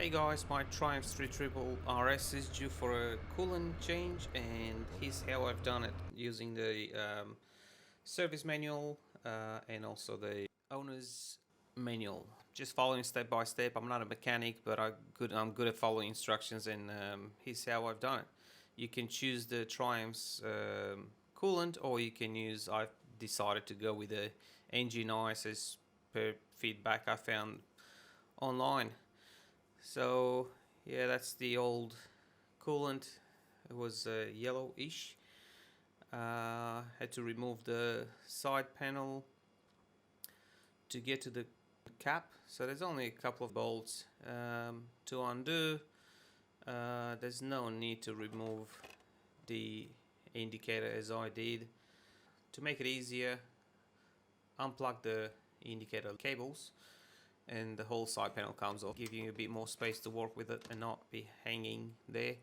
Hey guys, my Triumph 3 RS is due for a coolant change, and here's how I've done it using the service manual and also the owner's manual. Just following step by step. I'm not a mechanic, but I'm good at following instructions, and here's how I've done it. You can choose the Triumph's coolant, or you can use. I've decided to go with the engine ice as per feedback I found online. So yeah, that's the old coolant. It was yellowish. Had to remove the side panel to get to the cap. So there's only a couple of bolts to undo. There's no need to remove the indicator as I did. To make it easier, unplug the indicator cables and the whole side panel comes off, giving you a bit more space to work with it and not be hanging there.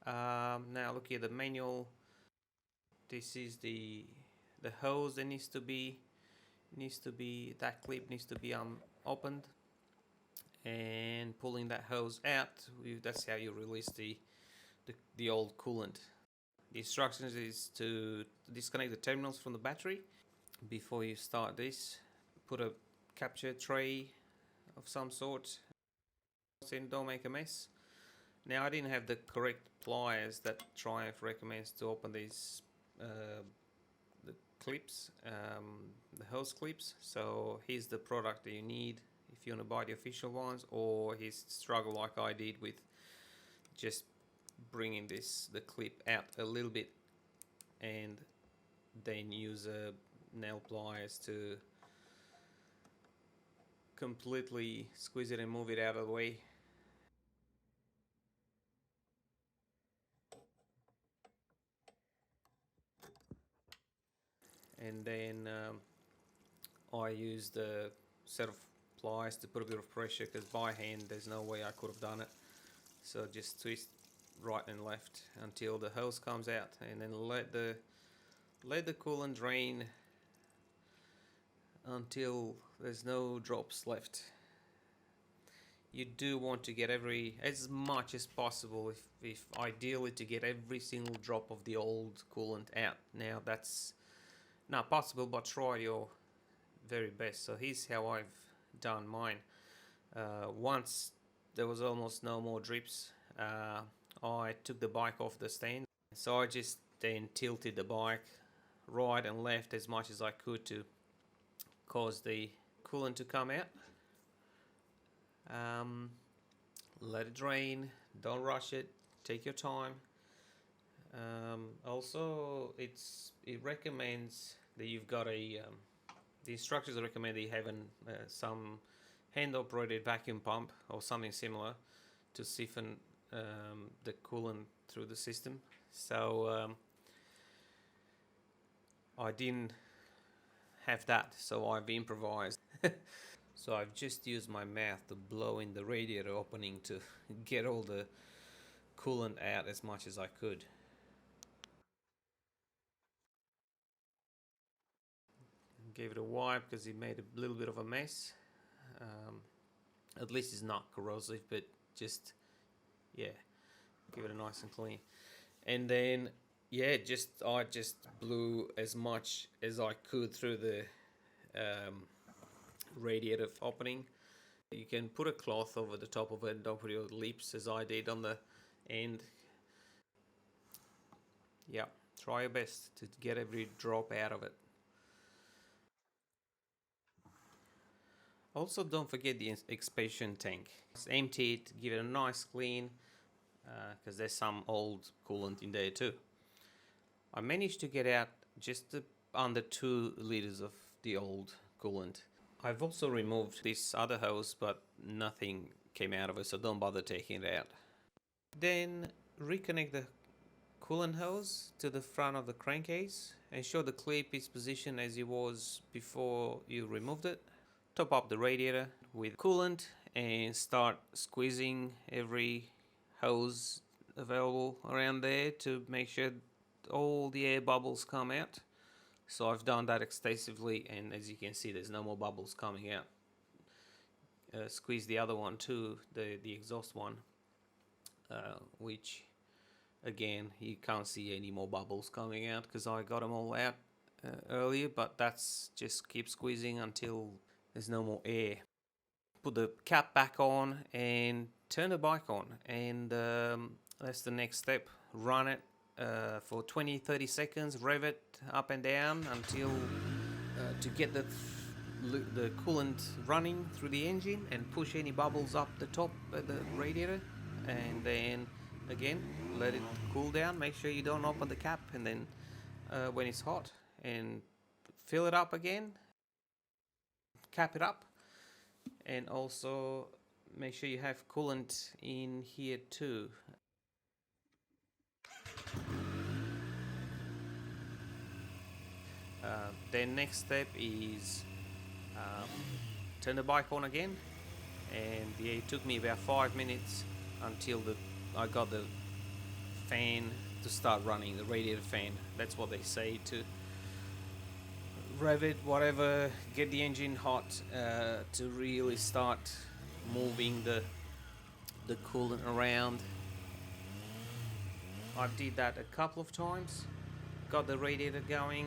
Now look at the manual. This is the hose that needs to be that clip needs to be opened, and pulling that hose out, that's how you release the old coolant. The instructions is to disconnect the terminals from the battery. Before you start this, put a capture tray of some sort and don't make a mess. Now I didn't have the correct pliers that Triumph recommends to open these the clips, the hose clips. So here's the product that you need if you want to buy the official ones, or here's struggle like I did with just bringing the clip out a little bit and then use nail pliers to completely squeeze it and move it out of the way. And then I used a set of pliers to put a bit of pressure, because by hand there's no way I could have done it. So just twist right and left until the hose comes out, and then let the coolant drain until there's no drops left. You do want to get as much as possible, if ideally to get every single drop of the old coolant out. Now that's not possible, but try your very best. So here's how I've done mine. Once there was almost no more drips, I took the bike off the stand. So I just then tilted the bike right and left as much as I could to cause the coolant to come out. Let it drain, don't rush it, take your time. Also, it recommends that you've got the instructors recommend that you have some hand-operated vacuum pump or something similar to siphon the coolant through the system. So I didn't have that, so I've improvised. So I've just used my mouth to blow in the radiator opening to get all the coolant out as much as I could. Gave it a wipe because it made a little bit of a mess. At least it's not corrosive, but just, yeah, give it a nice and clean. And then, yeah, I just blew as much as I could through the radiator opening. You can put a cloth over the top of it, don't put your lips as I did on the end. Yeah, try your best to get every drop out of it. Also, don't forget the expansion tank. Just empty it, give it a nice clean, because there's some old coolant in there too. I managed to get out just under 2 liters of the old coolant. I've also removed this other hose, but nothing came out of it, so don't bother taking it out. Then reconnect the coolant hose to the front of the crankcase. Ensure the clip is positioned as it was before you removed it. Top up the radiator with coolant and start squeezing every hose available around there to make sure all the air bubbles come out. So I've done that extensively, and as you can see, there's no more bubbles coming out. squeeze the other one too, the exhaust one, which again you can't see any more bubbles coming out because I got them all out earlier, but that's just keep squeezing until there's no more air. Put the cap back on and turn the bike on, and that's the next step. Run it for 20-30 seconds, rev it up and down until to get the coolant running through the engine, and push any bubbles up the top of the radiator, and then again let it cool down. Make sure you don't open the cap, and then when it's hot, and fill it up again, cap it up, and also make sure you have coolant in here too. Then next step is turn the bike on again, and yeah, it took me about 5 minutes until I got the fan to start running, the radiator fan. That's what they say, to rev it, whatever, get the engine hot to really start moving the coolant around. I did that a couple of times, got the radiator going.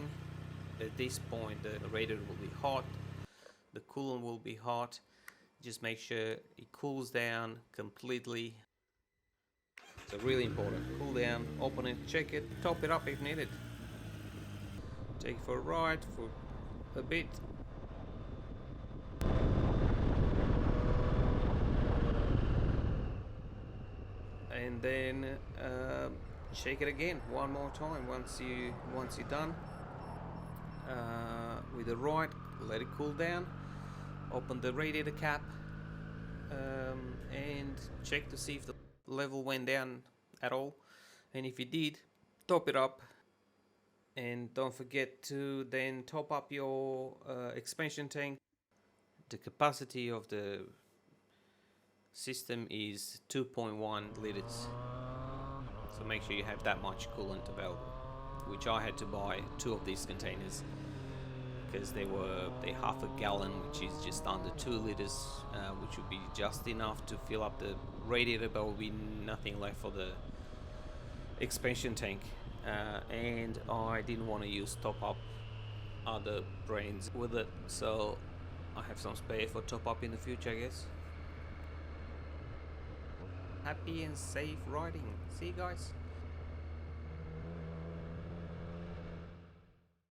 At this point the radiator will be hot, the coolant will be hot. Just make sure it cools down completely. So really important, cool down, open it, check it, top it up if needed. Take it for a ride for a bit. And then shake it again one more time once you're done. With the ride, let it cool down, open the radiator cap, and check to see if the level went down at all, and if it did, top it up. And don't forget to then top up your expansion tank. The capacity of the system is 2.1 liters, so make sure you have that much coolant available, which I had to buy 2 of these containers because they half a gallon, which is just under 2 liters, which would be just enough to fill up the radiator, but will be nothing left for the expansion tank. And I didn't want to use top up other brands with it, so I have some spare for top up in the future, I guess. Happy and safe riding. See you guys.